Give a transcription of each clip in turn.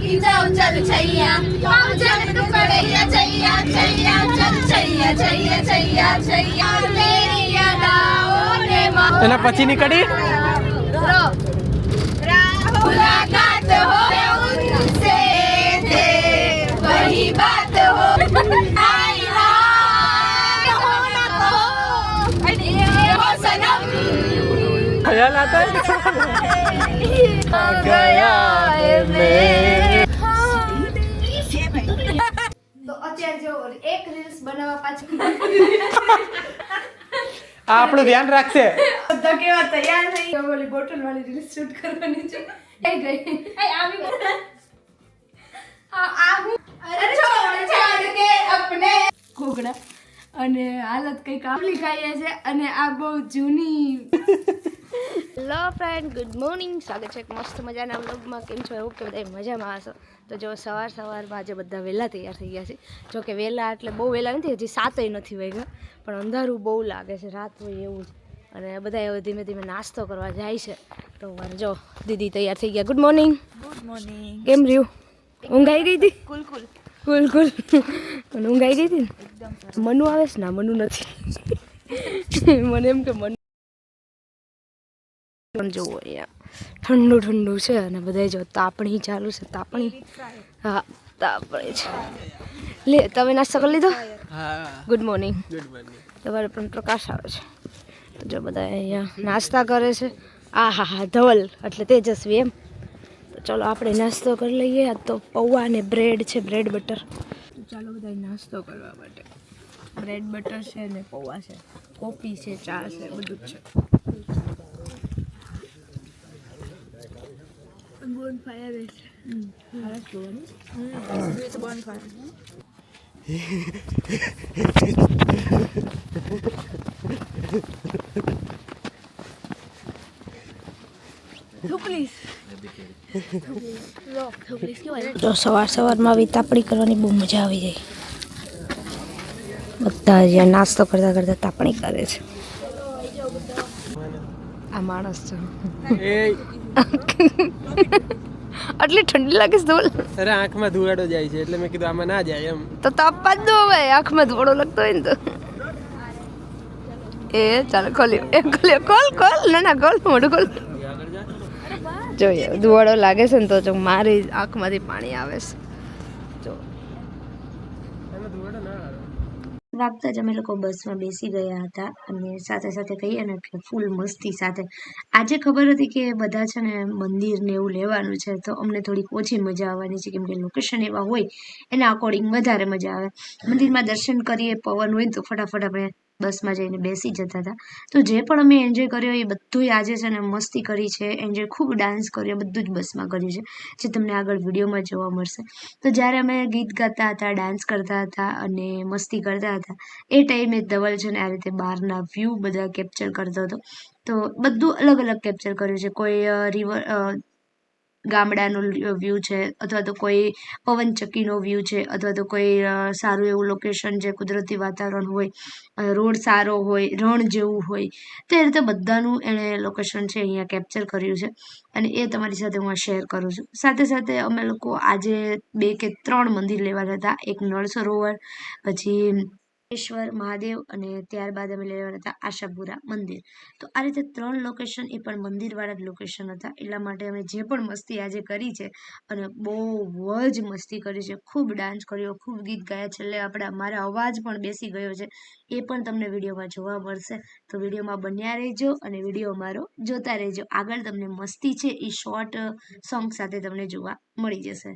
की जाओ चल छैया हम जन टुकड़ैया छैया छैया चल छैया छैया छैया छैया मेरी यादाओं ने એના પછી નીકળી मुलाकात हो उनसे थे वही बात हो आई रात हो ना हो सनम ખ્યાલ आता है गया है मैं તો અત્યારે જો એક રીલ્સ બનાવવા પાછળ આ આપણું ધ્યાન રાખશે બધા કેવા તૈયાર થઈ ગયા ઓલી બોટલ વાળી રીલ્સ શૂટ કરવાની છે થઈ ગઈ આવી આ હું અરે છોડ છાડ કે અપને ઘોઘડા અને હાલત કઈક આપલી ખાઈએ છે અને આ બહુ જૂની હેલો ફ્રેન્ડ ગુડ મોર્નિંગ સ્વાગત છે એક મસ્ત મજાના વ્લોગમાં કેમ છો એવું કે બધા મજામાં હશો તો જો સવારમાં આજે બધા વહેલા તૈયાર થઈ ગયા છે જો કે વહેલા એટલે બહુ વહેલા નથી હજી 7ય નથી વાગ્યા પણ અંધારું બહુ લાગે છે રાત હોય એવું જ અને બધા હવે ધીમે ધીમે નાસ્તો કરવા જાય છે તો જો દીદી તૈયાર થઈ ગયા ગુડ મોર્નિંગ કેમ રહ્યું ઊંઘ આવી ગઈ હતી કુલ અને ઊંઘ આવી ગઈ હતી ને એકદમ મનુ આવે છે ના મનુ નથી મને એમ કે મનુ જોવો અહીંયા ઠંડુ ઠંડુ છે અને બધા જો તાપણી ચાલુ છે તાપણી હા તાપણી છે લે તમે નાસ્તો કરી લીધો હા ગુડ મોર્નિંગ તમારે પણ પ્રકાશ આવે છે તો જો બધા અહીંયા નાસ્તા કરે છે આ હા ધવલ એટલે તેજસ્વી એમ તો ચાલો આપણે નાસ્તો કરી લઈએ આ તો પૌવા અને બ્રેડ છે બ્રેડ બટર ચાલો બધા નાસ્તો કરવા માટે બ્રેડ બટર છે અને પૌવા છે કોફી છે ચા છે બધું જ છે bonfire is it's a bonfire જો સવારમાં આવી તાપણી કરવાની બહુ મજા આવી જાય બધા જ્યાં નાસ્તો કરતા કરતા તાપણી કરે છે આ માણસ છે આટલી ઠંડી લાગે છે ધોલ અરે આંખમાં ધુવાડો જાય છે એટલે મેં કીધું આમાં ના જાય એમ તો તાપવા જ દો હવે આંખમાં ધોળો લાગતો હોય ને તો એ ચાલો ખોલ્યો ખોલ ના ખોલ મોઢું ખોલ જોઈએ ધુવાડો લાગે છે ને તો જો મારી આંખમાંથી પાણી આવે છે જો વાગતા જ અમે લોકો બસમાં બેસી ગયા હતા અને સાથે સાથે કહીએ ને કે ફૂલ મસ્તી સાથે આજે ખબર હતી કે બધા છે ને મંદિર ને એવું લેવાનું છે તો અમને થોડીક ઓછી મજા આવવાની છે કેમ કે લોકેશન એવા હોય એના અકોર્ડિંગ વધારે મજા આવે મંદિરમાં દર્શન કરીએ પવન હોય તો ફટાફટ આપણે બસમાં જઈને બેસી જતા હતા તો જે પણ અમે એન્જોય કર્યો એ બધું આજે છે ને મસ્તી કરી છે એન્જોય ખૂબ ડાન્સ કર્યો બધું જ બસમાં કર્યું છે જે તમને આગળ વિડીયોમાં જોવા મળશે તો જ્યારે અમે ગીત ગાતા હતા ડાન્સ કરતા હતા અને મસ્તી કરતા હતા એ ટાઈમે ધવલ છે ને આ રીતે બહારના વ્યૂ બધા કેપ્ચર કરતો હતો તો બધું અલગ અલગ કેપ્ચર કર્યું છે કોઈ રિવર ગામડાનો વ્યૂ છે અથવા તો કોઈ પવનચક્કીનો વ્યૂ છે અથવા તો કોઈ સારું એવું લોકેશન છે કુદરતી વાતાવરણ હોય રોડ સારો હોય રણ જેવું હોય તે રીતે બધાનું એણે લોકેશન છે અહીંયા કેપ્ચર કર્યું છે અને એ તમારી સાથે હું શેર કરું છું સાથે સાથે અમે લોકો આજે 2 કે 3 મંદિર લેવાના હતા એક નળ સરોવર પછી ેશ્વર મહાદેવ અને ત્યારબાદ અમે લેવાના હતા આશાપુરા મંદિર તો આ રીતે 3 લોકેશન એ પણ મંદિરવાળા જ લોકેશન હતા એટલા માટે અમે જે પણ મસ્તી આજે કરી છે અને બહુ જ મસ્તી કરી છે ખૂબ ડાન્સ કર્યો ખૂબ ગીત ગાયા છેલ્લે મારો અવાજ પણ બેસી ગયો છે એ પણ તમને વિડીયોમાં જોવા મળશે તો વિડીયોમાં બન્યા રહેજો અને વિડીયો અમારો જોતા રહેજો આગળ તમને મસ્તી છે એ શોર્ટ સોંગ સાથે તમને જોવા મળી જશે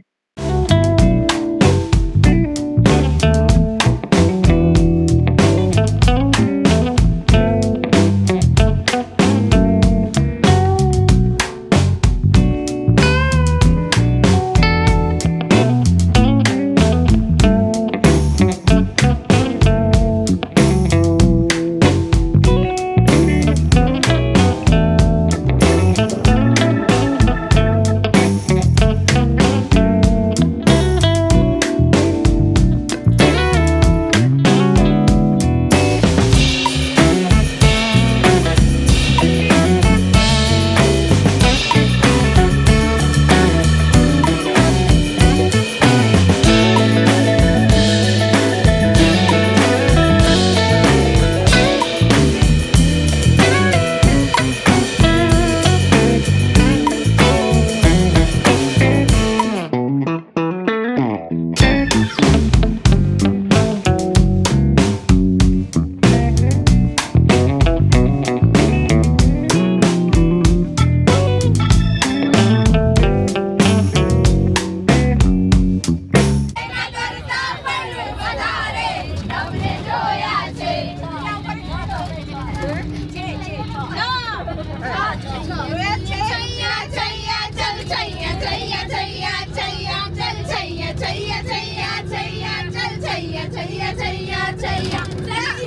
छैया छैया चल छैया छैया छैया छैया चल छैया छैया छैया छैया चल छैया छैया छैया छैया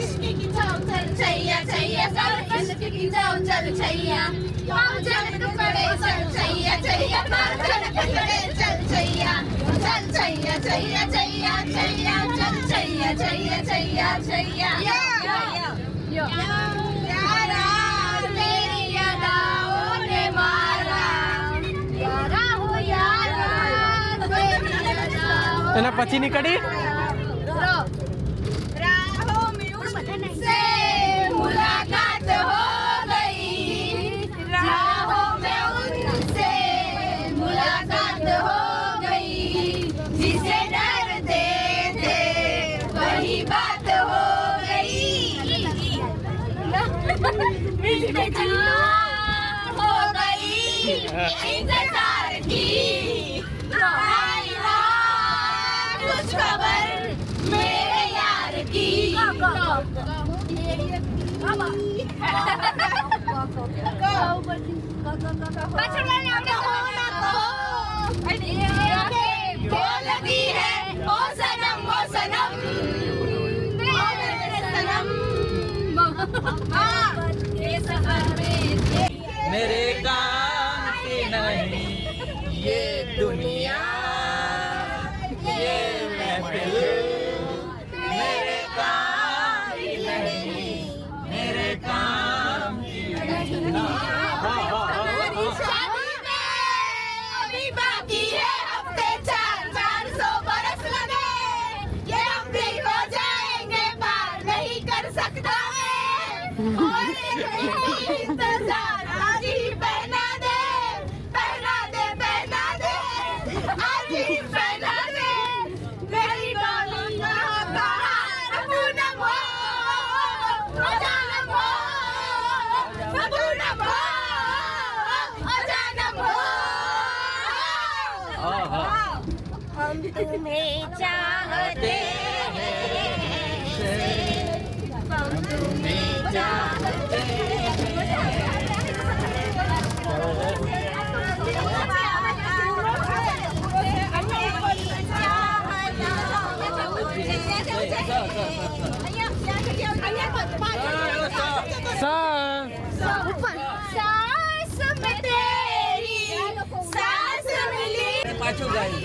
इश्क की जाओ चल छैया छैया चल इश्क की जाओ चल छैया पाँव जन टुकड़े चल छैया छैया पाँव जन टुकड़े चल छैया चल छैया छैया छैया छैया चल छैया छैया छैया छैया यारा तेरी यादाओं ने मारा यारा हो यारा तेरी यादाओं એના પછી નીકળી राहों में उनसे मुलाकात हो गई राहों में उनसे मुलाकात हो गई जिसे डरते थे वही बात हो गई हो गई इंतजार की आई कुछ खबर मेरे यार की लगी है ओ सनम ओ मेरे सनम ये सफर में मेरे काम की नहीं ये दुनिया ये महफिल मेरे काम की नहीं मेरे काम की नहीं शादी में अभी बाकी है हफ्ते 400 बरस लगे ये हम भी हो जाएंगे पार नहीं कर सकता मैं और इंतजार आज ही पहना दे आज ही पहना दे मेरी डोली का पूनम हो जानम हो पूनम हो जानम हो हम तुम्हें चाहते हैं हम तुम्हें चाहते सांस में तेरी सांस मिली पाछू गाई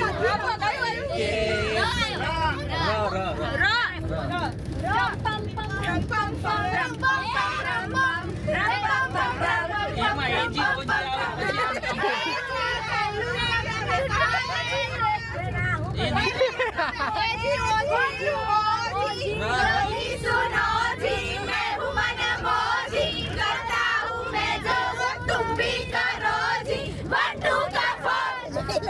सुनो जी मैं हूँ मनमोजी करता हूँ मैं जो वो तुम भी करो जी 1 2 का 4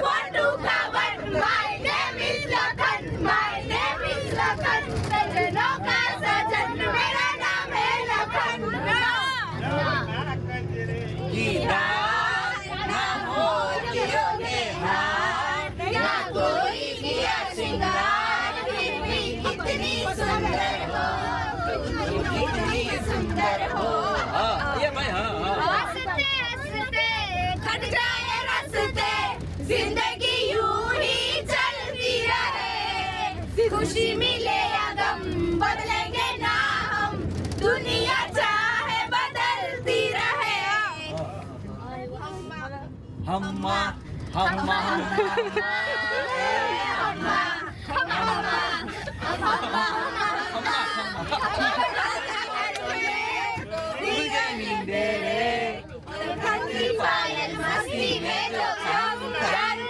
1 2 का 1 My name is Lakhan My name is Lakhan सजनों का सजन मेरा नाम है लखन गीता ना मोतियों के हार ना कोई किया श्रृंगार फिर भी कितनी सुंदर हो कितनी सुंदर हो ये भाई हाँ हंसते हंसते कट जाए रस्ते जिंदगी यूं ही चलती रहे खुशी मिले या गम बदलेंगे ना हम दुनिया चाहे बदलती रहे हम्मा हम्मा पायल मस्ती में जो हम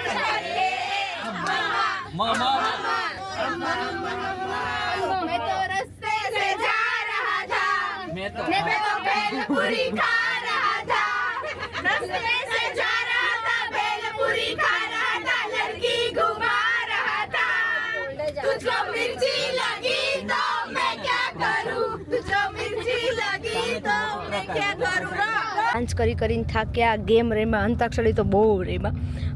चले मामा मैं तो रास्ते से जा रहा था मैं तो भेलपुरी खा रहा था रास्ते से जा रहा था भेलपुरी खा रहा था लड़की घुमा रहा था तुझको मिर्ची लगी तो मैं क्या करूं तुझको मिर्ची लगी तो मैं क्या करूं ડાન્સ કરીને થાક્યા ગેમ રેમાં અંતાક્ષરી તો બહુ રેમાં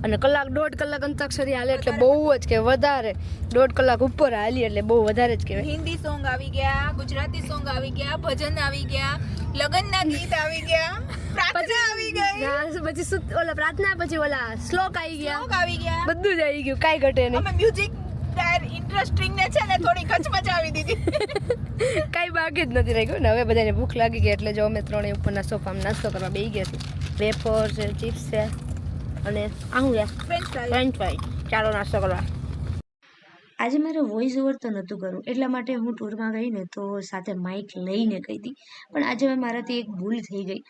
અને કલાક 1.5 કલાક અંતાક્ષરી હાલે એટલે બહુ જ કે વધારે 1.5 કલાક ઉપર હાલી એટલે બહુ વધારે જ કહેવાય હિન્દી સોંગ આવી ગયા ગુજરાતી સોંગ આવી ગયા ભજન આવી ગયા લગનના ગીત આવી ગયા પ્રાર્થના આવી ગઈ પછી ઓલા પ્રાર્થના પછી ઓલા શ્લોક આવી ગયા આવી ગયા બધું જ આવી ગયું કાંઈ ઘટે નહીં અમે મ્યુઝિક ઇન્ટરેસ્ટિંગ ને છે ને થોડી કચમચાવી દીધી કાંઈ બાકી જ નથી રાખ્યું ને હવે બધાને ભૂખ લાગી ગઈ એટલે જો અમે ત્રણેય ઉપરના સોફામાં નાસ્તો કરવા બેસી ગયા છીએ વેફર છે ચિપ્સ છે અને આવું છે ફ્રેન્ચ ફ્રાઈ ચાલો નાસ્તો કરવા આજે મારે વોઇસ ઓવર તો નહોતું કરવું એટલા માટે હું ટૂરમાં ગઈ ને તો સાથે માઇક લઈને ગઈ હતી પણ આજે મારાથી એક ભૂલ થઈ ગઈ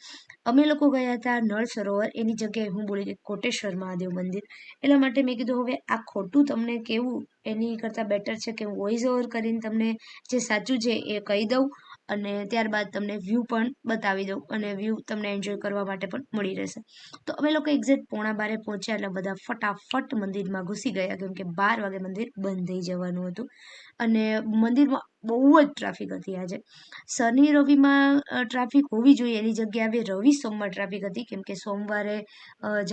અમે લોકો ગયા હતા નળ સરોવર એની જગ્યાએ હું બોલી ગઈ કોટેશ્વર મહાદેવ મંદિર એટલા માટે મેં કીધું હવે આ ખોટું તમને કેવું એની કરતાં બેટર છે કે હું વોઇસ ઓવર કરીને તમને જે સાચું છે એ કહી દઉં અને ત્યારબાદ તમને વ્યૂ પણ બતાવી દઉં અને વ્યૂ તમને એન્જોય કરવા માટે પણ મળી રહેશે તો અમે લોકો એક્ઝેક્ટ 11:15 પહોંચ્યા એટલે બધા ફટાફટ મંદિરમાં ઘૂસી ગયા કેમ કે 12 વાગે મંદિર બંધ થઈ જવાનું હતું અને મંદિરમાં બહુ જ ટ્રાફિક હતી આજે શનિ રવિમાં ટ્રાફિક હોવી જોઈએ એની જગ્યાએ હવે રવિ સોમવાર ટ્રાફિક હતી કેમ કે સોમવારે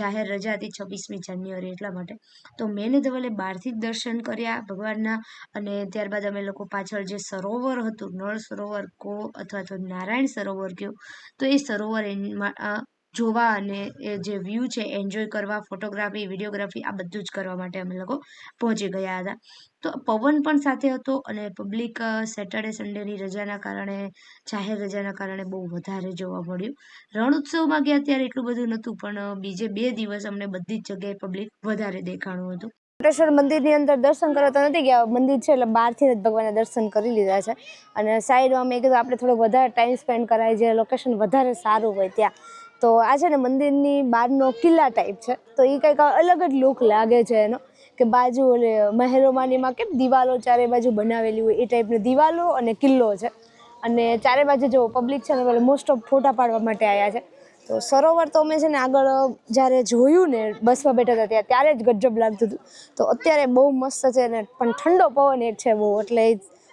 જાહેર રજા હતી 26મી જાન્યુઆરી એટલા માટે તો મેં ને ધવલે બહારથી જ દર્શન કર્યા ભગવાનના અને ત્યારબાદ અમે લોકો પાછળ જે સરોવર હતું નળ સરોવર કો અથવા તો નારાયણ સરોવર કયો તો એ સરોવર જોવા અને એ જે વ્યૂ છે એન્જોય કરવા ફોટોગ્રાફી વિડીયોગ્રાફી આ બધું જ કરવા માટે અમે લોકો પહોંચી ગયા હતા તો પવન પણ સાથે હતો અને પબ્લિક સેટરડે સન્ડેની રજાના કારણે જાહેર રજાના કારણે બહુ વધારે જોવા મળ્યું રણ ઉત્સવમાં ગયા ત્યારે એટલું બધું નહોતું પણ બીજે 2 દિવસ અમને બધી જ જગ્યાએ પબ્લિક વધારે દેખાણું હતું કોટેશ્વર મંદિરની અંદર દર્શન કરવા તો નથી ગયા મંદિર છે એટલે બહારથી જ ભગવાનના દર્શન કરી લીધા છે અને સાઈડમાં મેં કીધું આપણે થોડોક વધારે ટાઈમ સ્પેન્ડ કરાય જે લોકેશન વધારે સારું હોય ત્યાં તો આ છે ને મંદિરની બહારનો કિલ્લા ટાઈપ છે તો એ કંઈક અલગ જ લુક લાગે છે એનો કે બાજુ ઓલે મહેરોમાનીમાં કેમ દિવાલો ચારે બાજુ બનાવેલી હોય એ ટાઈપની દિવાલો અને કિલ્લો છે અને ચારે બાજુ જો પબ્લિક છે ને પેલા મોસ્ટ ઓફ ફોટા પાડવા માટે આવ્યા છે તો સરોવર તો અમે છે ને આગળ જ્યારે જોયું ને બસમાં બેઠા હતા ત્યારે જ ગજબ લાગતું હતું તો અત્યારે બહુ મસ્ત છે ને પણ ઠંડો પવન એક છે બહુ એટલે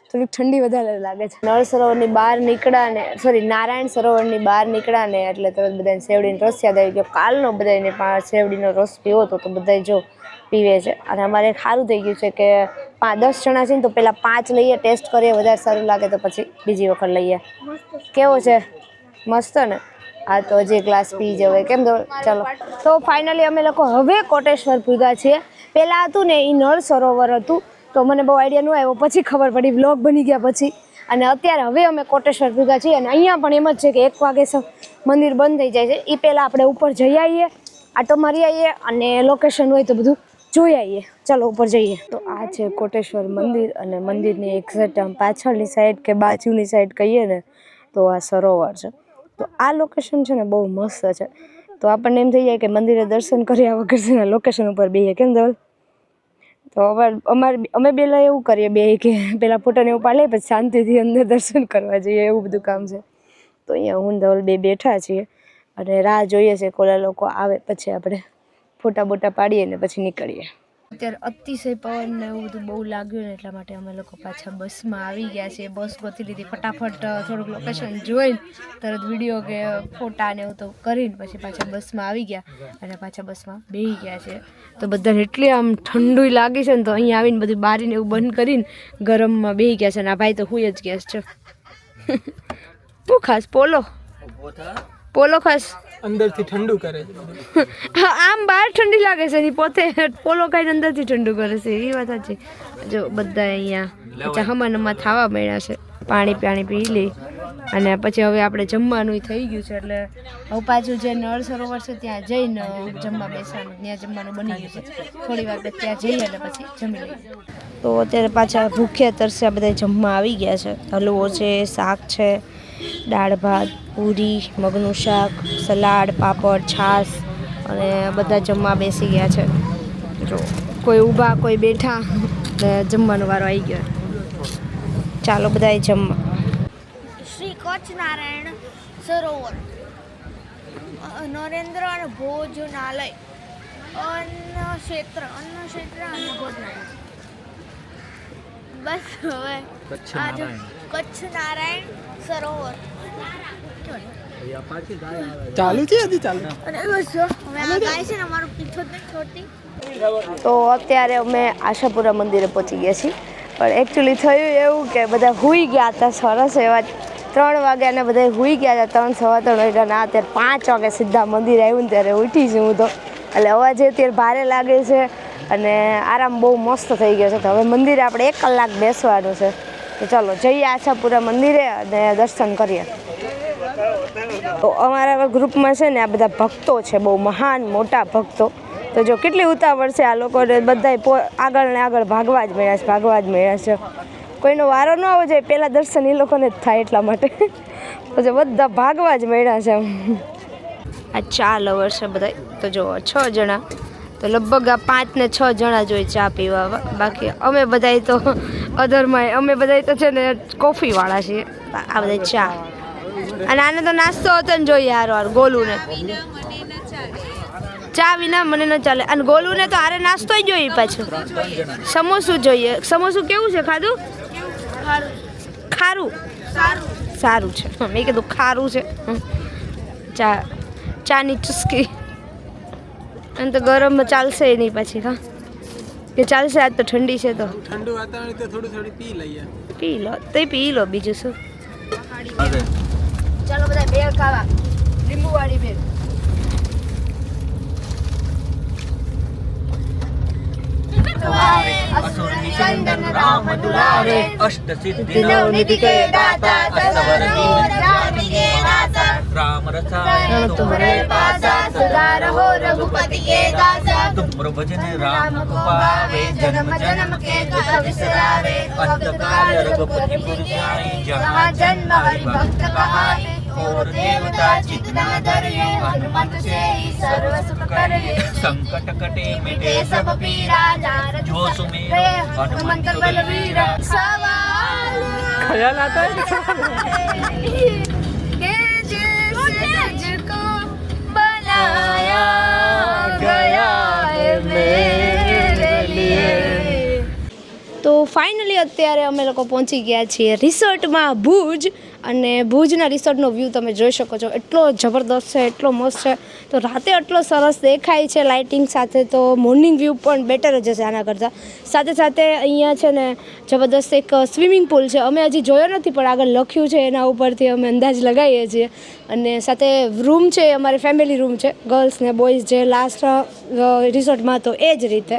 થોડીક ઠંડી વધારે લાગે છે નળ સરોવરની બહાર નીકળ્યા ને નારાયણ સરોવરની બહાર નીકળ્યા ને એટલે તરત બધાને શેવડીનો રસ યાદ આવી ગયો કાલનો બધાને શેવડીનો રસ પીવો તો બધા જો પીવે છે અને અમારે સારું થઈ ગયું છે કે 10 જણા છે ને તો પહેલાં 5 લઈએ ટેસ્ટ કરીએ વધારે સારું લાગે તો પછી બીજી વખત લઈએ કેવો છે મસ્ત ને આ તો હજી ગ્લાસ પી જવાય કેમ ચાલો તો ફાઇનલી અમે લોકો હવે કોટેશ્વર પૂગ્યા છીએ પહેલાં હતું ને એ નળ સરોવર હતું તો મને બહુ આઈડિયા ન આવ્યો પછી ખબર પડી વ્લોગ બની ગયા પછી અને અત્યારે હવે અમે કોટેશ્વર પૂગ્યા છીએ અને અહીંયા પણ એમ જ છે કે 1 વાગે મંદિર બંધ થઈ જાય છે એ પહેલાં આપણે ઉપર જઈ આવીએ આટો મારી આવીએ અને લોકેશન હોય તો બધું જોઈ આવીએ ચાલો ઉપર જઈએ તો આ છે કોટેશ્વર મંદિર અને મંદિરની એક્ઝેક્ટ આમ પાછળની સાઈડ કે બાજુની સાઈડ કહીએ ને તો આ સરોવર છે તો આ લોકેશન છે ને બહુ મસ્ત છે તો આપણને એમ થઈ જાય કે મંદિરે દર્શન કર્યા વગર છે ને લોકેશન ઉપર બેસીએ કેમ ધવલ તો અમે પહેલાં એવું કરીએ બે કે પહેલાં ફોટોને એવું પાડીએ પછી શાંતિથી અંદર દર્શન કરવા જઈએ એવું બધું કામ છે તો અહીંયા હું ધવલ બેઠા છીએ અને રાહ જોઈએ છે કોલા લોકો આવે પછી આપણે ફોટા બોટા પાડીએ ને પછી નીકળીએ અત્યારે અતિશય પવન ને એવું બધું બહુ લાગ્યું ને એટલા માટે અમે લોકો પાછા બસમાં આવી ગયા છીએ બસ ગોતી લીધી ફટાફટ થોડુંક લોકેશન જોઈને તરત વિડીયો કે ફોટા ને એવું તો કરીને પછી પાછા બસમાં આવી ગયા અને પાછા બસમાં બેસી ગયા છે તો બધાને એટલી આમ ઠંડુ લાગી છે ને તો અહીંયા આવીને બધી બારીને એવું બંધ કરીને ગરમમાં બેસી ગયા છે અને આ ભાઈ તો હુઈ જ ગયા છે શું ખાસ પોલો ખાસ અંદરથી ઠંડુ કરે છે આમ બહાર ઠંડી લાગે છે પોતે પોલો ખાઈને અંદરથી ઠંડુ કરે છે એ વાત સાચી જો બધા અહીંયા હમાનમાં થવા મળ્યા છે પાણી પી લે અને પછી હવે આપણે જમવાનું થઈ ગયું છે એટલે હવે પાછું જે નળ સરોવર છે ત્યાં જઈને જમવા બેસવાનું ત્યાં જમવાનું બની ગયું છે થોડી વાર ત્યાં જઈએ એટલે પછી જમી લઈએ તો અત્યારે પાછા ભૂખ્યા તરસ્યા બધા જમવા આવી ગયા છે હલવો છે શાક છે દાળ ભાત પૂરી મગનું શાક સલાડ પાપડ છાશ અને બધા જમવા બેસી ગયા છે જો કોઈ ઊભા કોઈ બેઠા જમવાનો વારો આવી ગયો ચાલો બધાએ જમવા શ્રી કચ્છ નારાયણ સરોવર નરેન્દ્ર અને ભોજનાલય અન્ન ક્ષેત્ર અને ભોજનાલય બસ હવે કચ્છ નારાયણ સરોવર ચાલુ છે હજી ચાલુ અને બસ હવે આ ગાય છે ને અમારું પીછો જ નહીં છોડતી તો અત્યારે અમે આશાપુરા મંદિરે પહોંચી ગયા છીએ પણ એકચ્યુઅલી થયું એવું કે બધા સૂઈ ગયા હતા સરસ એવા 3 વાગ્યાને બધા સૂઈ ગયા હતા, 3 સવા 3 વાગ્યા ના અત્યારે 5 વાગે સીધા મંદિર આવ્યું ને ત્યારે ઉઠી છું હું તો, એટલે અવાજ અત્યારે ભારે લાગે છે અને આરામ બહુ મસ્ત થઈ ગયો છે. તો હવે મંદિરે આપણે 1 કલાક બેસવાનું છે. તો ચાલો જઈએ આશાપુરા મંદિરે અને દર્શન કરીએ. તો અમારા ગ્રુપમાં છે ને આ બધા ભક્તો છે, બહુ મહાન મોટા ભક્તો. તો જો કેટલી ઉતાવળ છે આ લોકોને, બધાય આગળ ને આગળ ભાગવા જ મળ્યા છે. કોઈનો વારો ન આવવો જોઈએ, પહેલાં દર્શન એ લોકોને જ થાય એટલા માટે પછી બધા ભાગવા જ મળ્યા છે. આ ચા લવર છે બધા. તો જો 6 જણા, તો લગભગ આ 5 ને 6 જણા જોઈએ ચા પીવા. બાકી અમે બધાય તો અધરમાં, અમે બધાય તો છે ને કોફીવાળા છીએ. આ બધા ચા, અને આને તો નાસ્તો હતો ને જોઈએ હારો ગોલું ને. ચા વિના મને ન ચાલે. અને ગોલું ને તો હારે નાસ્તો જોઈએ પાછું. સમોસું જોઈએ. સમોસું કેવું છે ખાધું? ખારું સારું છે. મેં કીધું ખારું છે. ચાની ચુસ્કી. અને તો ગરમ ચાલશે નહીં પછી. હા કે ચાલશે, આજ તો ઠંડી છે તો ઠંડુ વાતાવરણ તો થોડું પી લઈએ. પી લો તો પી લો, બીજું શું. ચાલો બધા ભેળ ખાવા, લીંબુવાળી ભેળ. રામ દુલારે અષ્ટ સિદ્ધિ નવનિધિ કે દાતા અષ્ટવર દीन राम रसायन तुम्हारे पासा सदा रहो रघुपति के दासा तुम भजन राम को पावे जन्म जन्म के दुख बिसरावे अंत काल रघुपति पुर जाए जहाँ जन्म हरि भक्त कहाए और देवता चित्त न धरे हनुमत से ही सर्व सुख करे संकट कटे मिटे सब पीरा नारद जो सुमेरो हनुमंत बलवीर सवाल ख्याल आता है कि जिसको बनाया गया है मेरे लिए. તો ફાઇનલી અત્યારે અમે લોકો પહોંચી ગયા છીએ રિસોર્ટમાં ભુજ. અને ભુજના રિસોર્ટનો વ્યૂ તમે જોઈ શકો છો, એટલો જબરદસ્ત છે, એટલો મસ્ત છે. તો રાતે એટલો સરસ દેખાય છે લાઇટિંગ સાથે, તો મોર્નિંગ વ્યૂ પણ બેટર જ હશે આના કરતાં. સાથે સાથે અહીંયા છે ને જબરદસ્ત એક સ્વિમિંગ પુલ છે. અમે હજી જોયો નથી પણ આગળ લખ્યું છે એના ઉપરથી અમે અંદાજ લગાવીએ છીએ. અને સાથે રૂમ છે, અમારે ફેમિલી રૂમ છે, ગર્લ્સ ને બોયઝ જે લાસ્ટ રિસોર્ટમાં તો એ જ રીતે.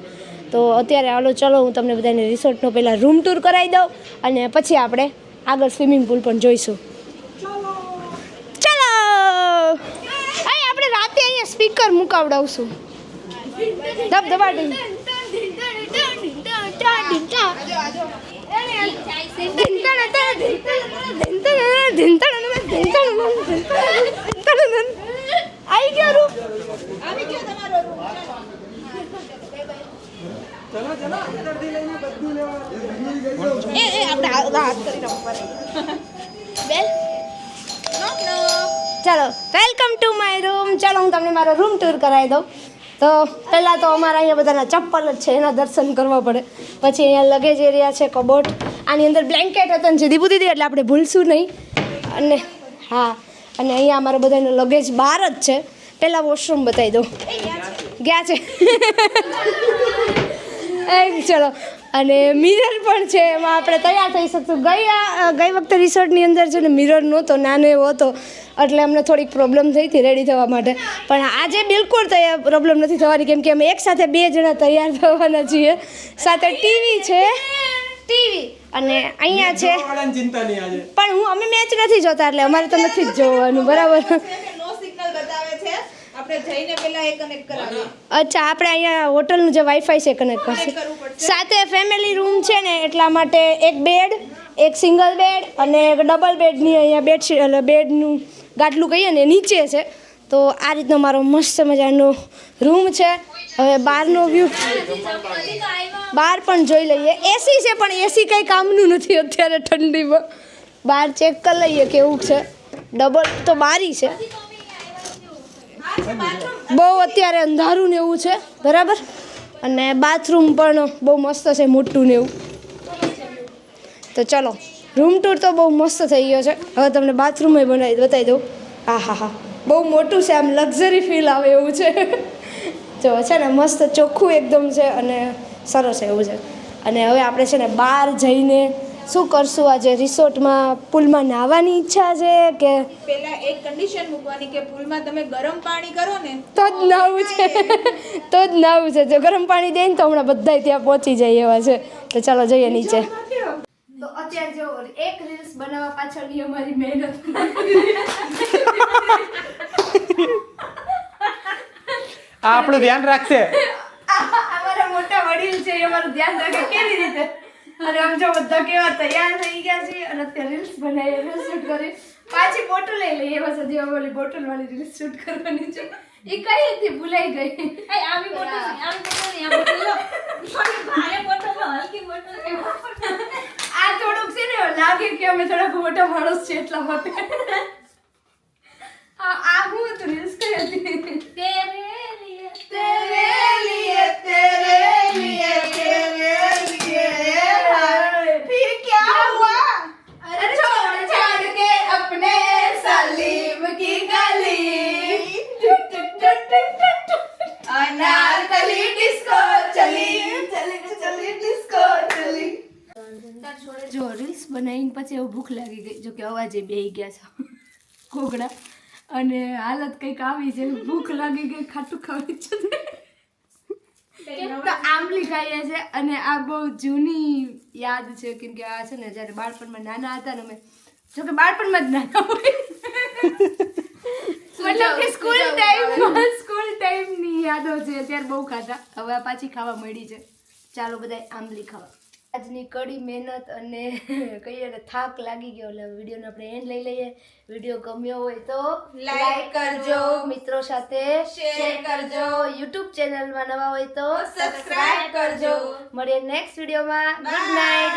તો અત્યારે હાલો ચલો હું તમને બધાને રિસોર્ટનો પહેલાં રૂમ ટૂર કરાવી દઉં અને પછી આપણે આગળ સ્વિમિંગ પુલ પણ જોઈશું. ચલો આપણે રાતે અહીંયા સ્પીકર મુકાવડાવશું ધબધબાટી. આવી ગયો રૂમ. ચાલો વેલકમ ટુ માય રૂમ. ચાલો હું તમને મારો રૂમ ટૂર કરાવી દઉં. તો પહેલાં તો અમારા અહીંયા બધાના ચપ્પલ જ છે, એના દર્શન કરવા પડે. પછી અહીંયા લગેજ એરિયા છે, કબોટ. આની અંદર બ્લેન્કેટ હતા ને જે દીપુ દીધી એટલે આપણે ભૂલશું નહીં. અને હા, અને અહીંયા અમારા બધાનો લગેજ બહાર જ છે. પહેલાં વોશરૂમ બતાવી દઉં. ગયા છે ચલો. અને મિરર પણ છે, એમાં આપણે તૈયાર થઈ શકશું. ગઈ વખતે રિસોર્ટની અંદર છે ને મિરર નહોતો, નાનો એવો હતો, એટલે અમને થોડીક પ્રોબ્લેમ થઈ હતી રેડી થવા માટે. પણ આજે બિલકુલ પ્રોબ્લેમ નથી થવાની, કેમ કે અમે એકસાથે 2 જણા તૈયાર થવાના છીએ. સાથે ટીવી છે, અને અહીંયા છે. પણ અમે મેચ નથી જોતા એટલે અમારે તો નથી જ જોવાનું. બરાબર. અચ્છા, આપણે અહીંયા હોટલનું જે વાઈફાઈ છે કનેક્ટ કરશે. સાથે ફેમિલી રૂમ છે ને એટલા માટે એક બેડ, એક સિંગલ બેડ અને એક ડબલ બેડની અહીંયા બેડશીટ એટલે બેડનું ગાટલું કહીએ ને નીચે છે. તો આ રીતનો મારો મસ્ત મજાનો રૂમ છે. હવે બહારનો વ્યૂ બહાર પણ જોઈ લઈએ. એસી છે પણ એસી કંઈ કામનું નથી અત્યારે ઠંડીમાં. બહાર ચેક કરી લઈએ કેવું છે. ડબલ તો બારી છે. બહુ અત્યારે અંધારું ને એવું છે. બરાબર. અને બાથરૂમ પણ બહુ મસ્ત છે, મોટું ને એવું. તો ચલો રૂમ ટૂર તો બહુ મસ્ત થઈ ગયો છે. હવે તમને બાથરૂમ બતાવી દઉં. હા, બહુ મોટું છે, આમ લક્ઝરી ફીલ આવે એવું છે. જો છે ને મસ્ત ચોખ્ખું એકદમ છે અને સરસ એવું છે. અને હવે આપણે છે ને બહાર જઈને શું કરશું આજે રિસોર્ટમાં પુલમાં નાહવાની ઈચ્છા છે કે પેલા એક કન્ડિશન મૂકવાની કે પૂલમાં તમે ગરમ પાણી કરો ને તો જ નાહવું છે તો જ નાહવું છે જો ગરમ પાણી દે ને તો હમણાં બધાય ત્યાં પહોંચી જાય એવા છે તો ચાલો જઈએ નીચે તો અત્યારે જો એક રીલ્સ બનાવવા પાછળની અમારી મહેનત આ આપણું ધ્યાન રાખશે. અમારા મોટા વડીલ છે એ અમારું ધ્યાન રાખે કેવી રીતે અને આમ જો બધા કેવા તૈયાર થઈ ગયા છે અને અત્યારે રીલ્સ બનાવી રીલ્સ શૂટ કરી પાછી બોટલ લઈ લઈએ બસ હજી અમારી બોટલ વાળી રીલ્સ શૂટ કરવાની છે એ કઈ હતી ભૂલાઈ ગઈ આવી બોટલ નહીં આ બોટલ લો થોડી ભારે બોટલ લો હલકી બોટલ આ થોડુંક છે ને લાગે કે અમે થોડાક મોટા માણસ છે એટલા માટે આ હું તો રીલ્સ કરી હતી તેરે લીએ फिर क्या हुआ अरे छोड़ छोड़ के अपने सलीम की गली अनारकली डिस्को चली चली डिस्को चली જો રીલ્સ બનાવીને પછી એવું ભૂખ લાગી ગઈ જો કે અવાજે બેહી ગયા છે કોગડા અને હાલત કંઈક આવી છે ભૂખ લાગી ગઈ ખાટું ખાવી છે તો આંબલી ખાઈએ છે અને આ બહુ જૂની યાદ છે કેમ કે આ છે ને જ્યારે બાળપણમાં નાના હતા ને અમે જો કે બાળપણમાં જ નાના હોય મતલબ કે સ્કૂલ ટાઈમની યાદો છે ત્યારે બહુ ખાતા હવે આ પાછી ખાવા મળી છે ચાલો બધા આંબલી ખાવા આજની કડી મહેનત અને કહીએ ને થાક લાગી ગયો એટલે વિડીયોનો આપણે એન્ડ લઈ લઈએ વિડીયો ગમ્યો હોય તો લાઈક કરજો, મિત્રો સાથે શેર કરજો, યુટ્યુબ ચેનલમાં નવા હોય તો સબસ્ક્રાઇબ કરજો. મળીએ નેક્સ્ટ વિડીયોમાં ગુડ નાઇટ